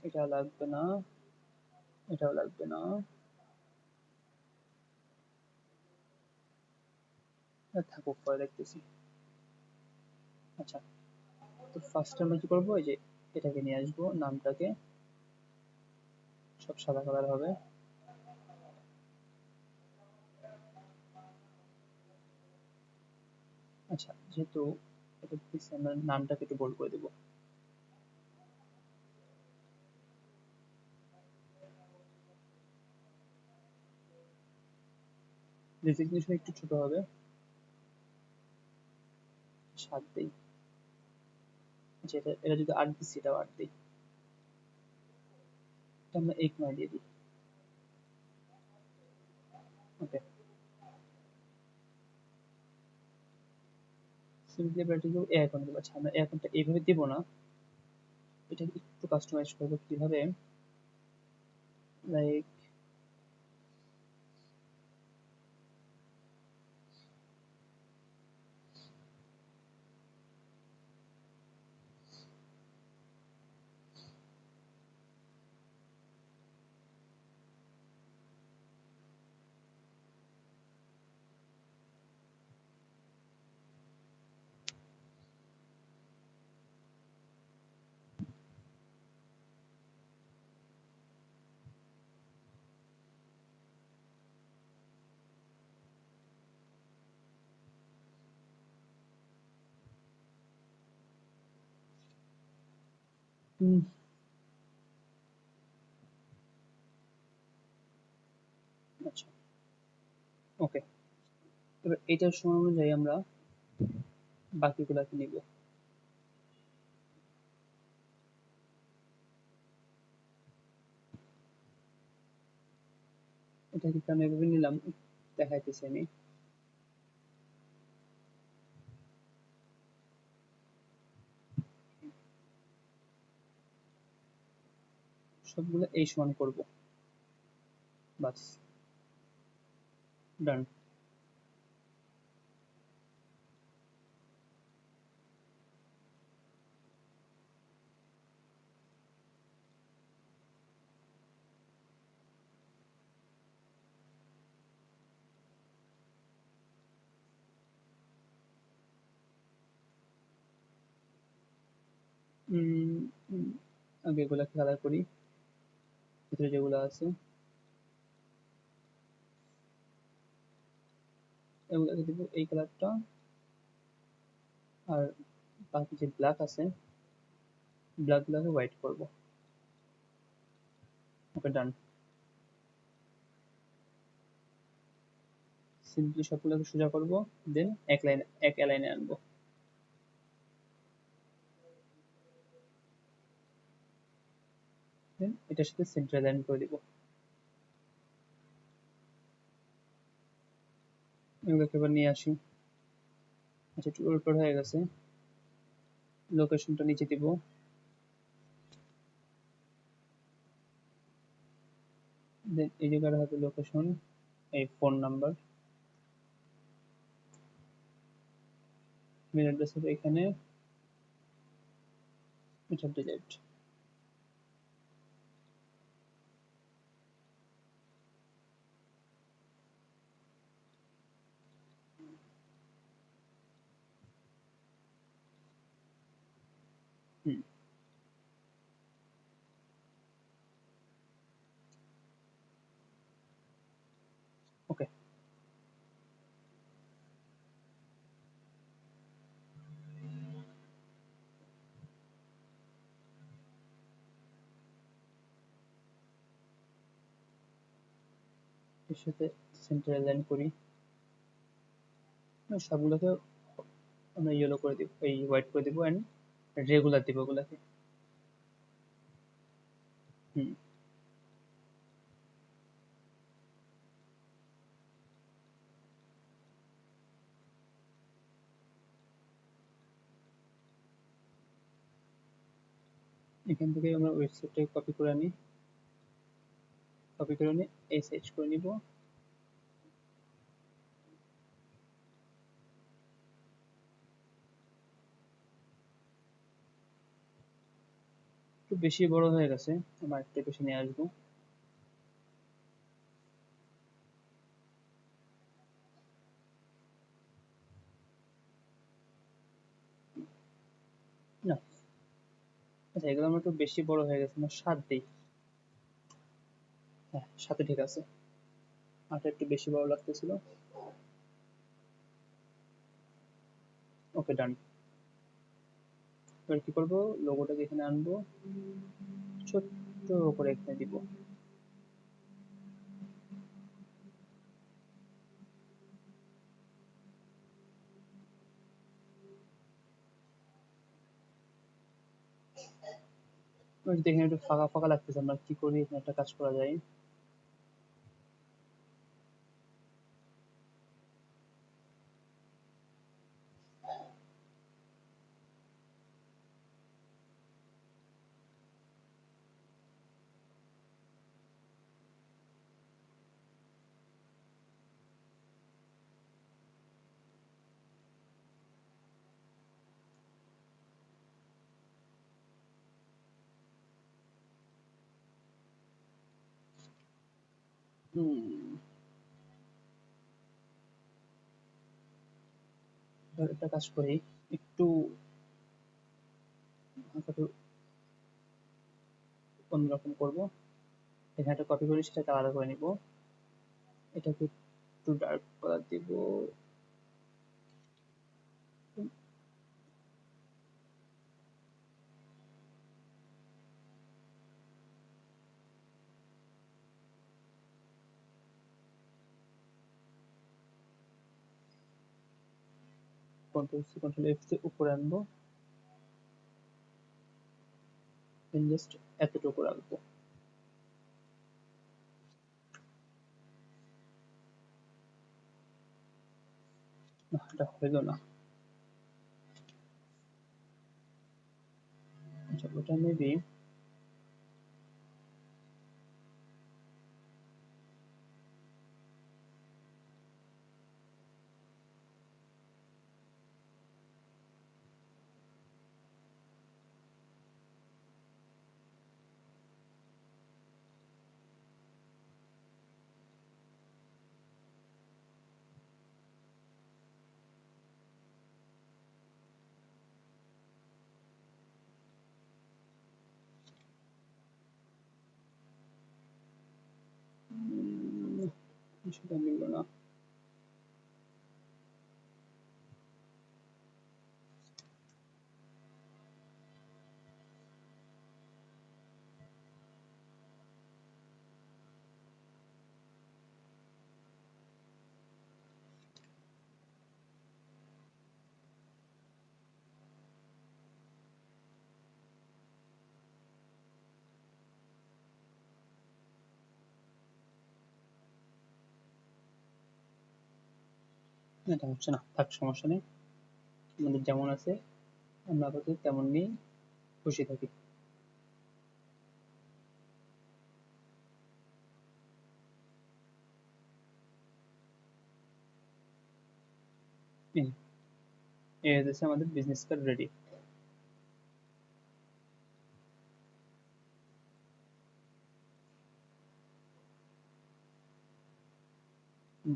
এটা লাগবে না, এটাও লাগবে না, থাকুক, পরে দেখতেছি। আচ্ছা, তো ফার্স্ট আমরা কি করবো, এই যে এটাকে নিয়ে আসবো, নামটাকে সব সাদা কালার হবে। আচ্ছা, যেহেতু এটা দিচ্ছি, আমরা নামটাকে একটু বোল্ড করে দেবো। রেজিগনেশন একটু ছোট হবে, 7 দেই। আচ্ছা, এটা যদি 8 দিচ্ছি, এটাও 8 দিই। এটা আমরা 1 নয় দিয়ে দিই। ওকে, সিম্পলি অ্যাপারেটর দিব, এ আইকন দিব। আচ্ছা, আমরা এই আইকনটা এইভাবে দিব না, এটা একটু কাস্টমাইজ করবো কিভাবে, লাইক আচ্ছা, ওকে। এবার এটার সময় অনুযায়ী আমরা বাকিগুলাকে নিব। এটা কিন্তু আমি এভাবে নিলাম, দেখাইতেছি আমি। সবগুলো এই সমান করব, বাস, ডান। আগে এগুলাকে কালার করি, ভিতরে যেগুলো আছে এগুলোকে দিব এই কালারটা, আর বাকি যে ব্ল্যাক আছে, ব্ল্যাক গুলাকে হোয়াইট করব। ওকে, ডান। সিম্পলি সবগুলোকে সোজা করব, দেন এক লাইনে আনবো। দেন এটার সাথে সেন্টার লাইন করে দিব। এগুলোকে এবার নিয়ে আসি। আচ্ছা, একটু উপর হয়ে গেছে, লোকেশনটা নিচে দিব। দেন এই জায়গাটা হবে লোকেশন, এই ফোন নাম্বার, মেল অ্যাড্রেস হবে এখানে, এটা ডিলিট। হুম, ওকে। এর সাথে সেন্টার লাইন করি, সবগুলোকে আমরা ইয়েলো করে দিব, এই হোয়াইট করে দিব, এন্ড রেগুলার দিব ওগুলাকে। হুম, এখান থেকে আমরা ওয়েবসাইটটাকে কপি করে আনি, কপি করে নিয়ে এই সাইজ করে নিব। একটু একটু বেশি বড় হয়ে গেছে, আমার একটু বেশি নিয়ে আসবো। না, আচ্ছা এগুলো আমার একটু বেশি বড় হয়ে গেছে, আমার 7 দিই। হ্যাঁ 7 ঠিক আছে, আটা একটু বেশি বড় লাগতেছিল। ওকে ডান। এবার কি করবো, লোগোটাকে এখানে আনবো, ছোট্ট করে এখানে দিব। এবার যদি এখানে একটু ফাঁকা ফাঁকা লাগতেছে, আমরা কি করি, এখানে একটা কাজ করা যায়। এবার একটা কাজ করি, একটু একটু অন্যরকম করবো। এখানে একটা কপি করি, সেটাকে আলাদা করে নিব। এটাকে একটু ডার্ক কালার দিব। কন্ট্রোল সি কন্ট্রোল এফ দিয়ে উপরে আনবো, জাস্ট এতটুকু রাখবো। না এটা হইলো না। আচ্ছা ওটা মেবি সেটা মিললো না। এটা হচ্ছে না, থাক সমস্যা নেই, আমাদের যেমন আছে আমরা আপাতত তেমন নিয়ে খুশি থাকি। এই হচ্ছে আমাদের বিজনেস কার্ড রেডি।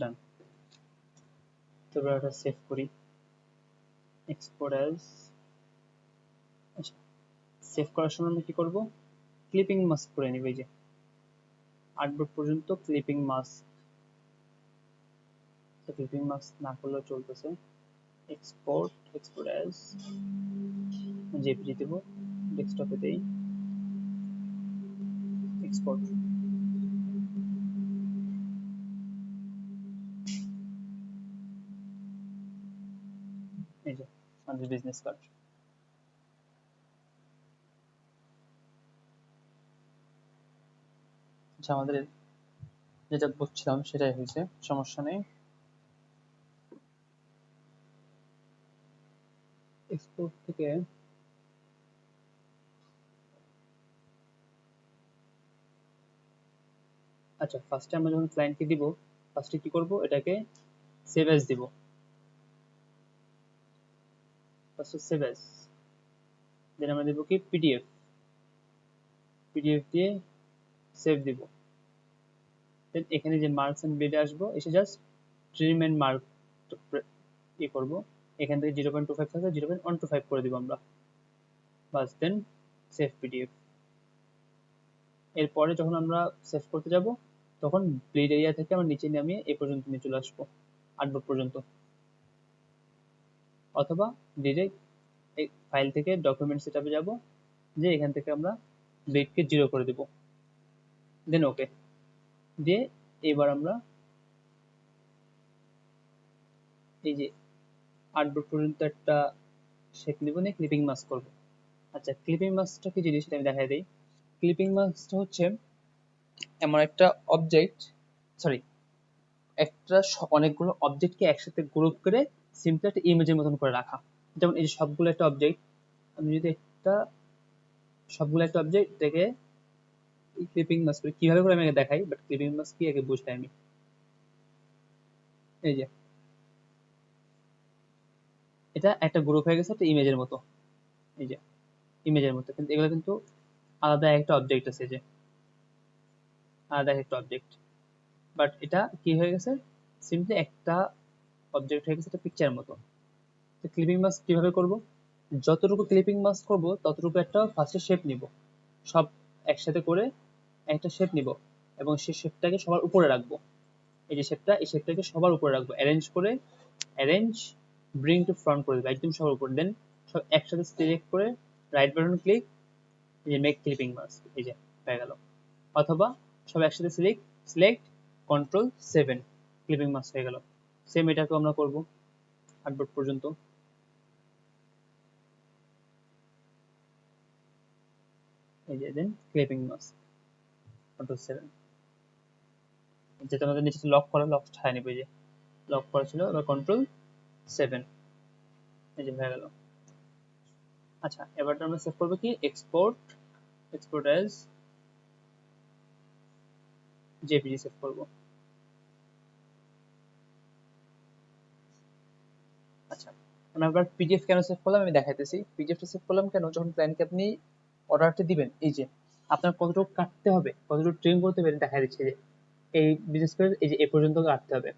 ডান। তো এবার এটা সেভ করি, এক্সপোর্ট অ্যাজ। আচ্ছা সেভ করার সময় আমরা কি করব, ক্লিপিং মাস্ক করে নিব। এই যে 8 বোর্ড পর্যন্ত ক্লিপিং মাস্ক, ক্লিপিং মাস্ক না করলেও চলতেছে। এক্সপোর্ট, এক্সপোর্ট অ্যাজ জেপিজি দেব, ডেস্কটপে দেই, এক্সপোর্ট। এই যে আমাদের বিজনেস কার্ড। আচ্ছা আমাদের যেটা বুঝছিলাম সেটাই হয়েছে, সমস্যা নেই। এক্সপোর্ট থেকে আচ্ছা ফার্স্টে আমরা যখন ক্লায়েন্টকে দিব, ফার্স্টে কি করব, এটাকে সেভ অ্যাজ দিব। ফার্স্টে সেভ অ্যাজ, দেন আমরা দেব কি পিডিএফ। পিডিএফ দিয়ে সেভ দিব। দেন এখানে যে মার্কস এন্ড গ্রেডে আসবো, এসে জাস্ট ট্রিম এন্ড মার্ক ই করব। এখান থেকে 0.25 থাকে 0.125 করে দিব আমরা, বাস। দেন সেভ পিডিএফ। এরপরে যখন আমরা সেভ করতে যাব, তখন ব্লিড এরিয়া থেকে আমরা নিচে নামিয়ে এই পর্যন্ত নিয়ে চলে আসবো, আর্টবোর্ড পর্যন্ত। অথবা ডিরেক্ট এই ফাইল থেকে ডকুমেন্ট সেটআপে যাব, যে এখান থেকে আমরা ব্লিডকে 0 করে দেব। দেন ওকে দিয়ে এবার আমরা এই যে আর্টবোর্ড পর্যন্ত একটা শেপ নিব, নিয়ে ক্লিপিং মাস্ক করব। আচ্ছা, ক্লিপিং মাস্কটা কি জিনিস সেটা আমি দেখাই দিই। ক্লিপিং মাস্কটা হচ্ছে এমন একটা অবজেক্ট, সরি, অনেকগুলো অবজেক্টকে একসাথে গ্রুপ করে সিম্পলি একটা ইমেজের মতন করে রাখা। যেমন এই যে সবগুলো একটা অবজেক্ট, আমি যদি সবগুলো একটা অবজেক্ট থেকে ক্লিপিং মাস্ক করি, কিভাবে করে আমি আগে দেখাই, বাট ক্লিপিং মাস্ক কি আগে বুঝতে আমি। এই যে এটা একটা গ্রুপ হয়ে গেছে একটা ইমেজের মতো, এই যে ইমেজের মতো, কিন্তু এগুলো কিন্তু আলাদা একটা অবজেক্ট আছে, যে আলাদা একটা অবজেক্ট, বাট এটা কি হয়ে গেছে, সিম্পলি একটা অবজেক্ট হয়ে গেছে একটা পিকচারের মতো। তো ক্লিপিং মাস্ক কিভাবে করব, যতটুকু ক্লিপিং মাস্ক করব ততটুকু একটা ফার্স্টে শেপ নিব, সব একসাথে করে একটা শেপ নিব, এবং সেই শেপটাকে সবার উপরে রাখবো। এই যে শেপটা, এই শেপটাকে সবার উপরে রাখবো, অ্যারেঞ্জ করে, অ্যারেঞ্জ ব্রিং টু ফ্রন্ট করে দেবো একদম সবার উপরে। দেন সব একসাথে সিলেক্ট করে রাইট বাটন ক্লিক, এই যে মেক ক্লিপিং মাস্ক, এই যে হয়ে গেল। অথবা সব একসাথে সিলেক্ট Ctrl+7, ক্লিপিং মাস্ক হয়ে গেল। সেম এটাকে আমরা করব আর্টবোর্ড পর্যন্ত। এই যে দেন ক্লিপিং মাস্ক Ctrl+7, যেটা আমাদের নিচে লক করা, লক ছাড়া নিবে, যে লক করা ছিল, এবার Ctrl+7, এই যে হয়ে গেল। আচ্ছা, এবার আমরা সেভ করবো কি, এক্সপোর্ট অ্যাজ জেপিজি সেভ করব। আচ্ছা, আমরা এবার পিডিএফ কেন সেভ করলাম আমি দেখাইতেছি। পিডিএফটা সেভ করলাম কেন, যখন ক্লায়েন্টকে আপনি অর্ডারটা দিবেন, এই যে আপনার কতটুকু কাটতে হবে, কতটুকু ট্রিম করতে হবে দেখা দিচ্ছে, যে এই বিশেষ করে এই যে এই পর্যন্ত কাটতে হবে,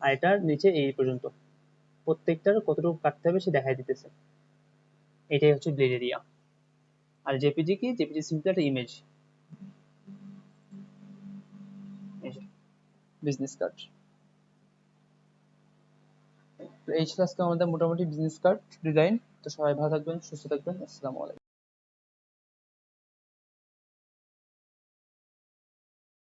আর এটার নিচে এই পর্যন্ত, প্রত্যেকটার কতটুকু কাটতে হবে সে দেখাই দিতেছে। এটাই হচ্ছে ব্লেড এরিয়া। আর জেপিজি কি, জেপিজি সিম্পলি একটা ইমেজ, বিজনেস কার্ড। তো এই ছিল আজকে আমাদের মোটামুটি বিজনেস কার্ড ডিজাইন। তো সবাই ভালো থাকবেন, সুস্থ থাকবেন, আসসালামু আলাইকুম।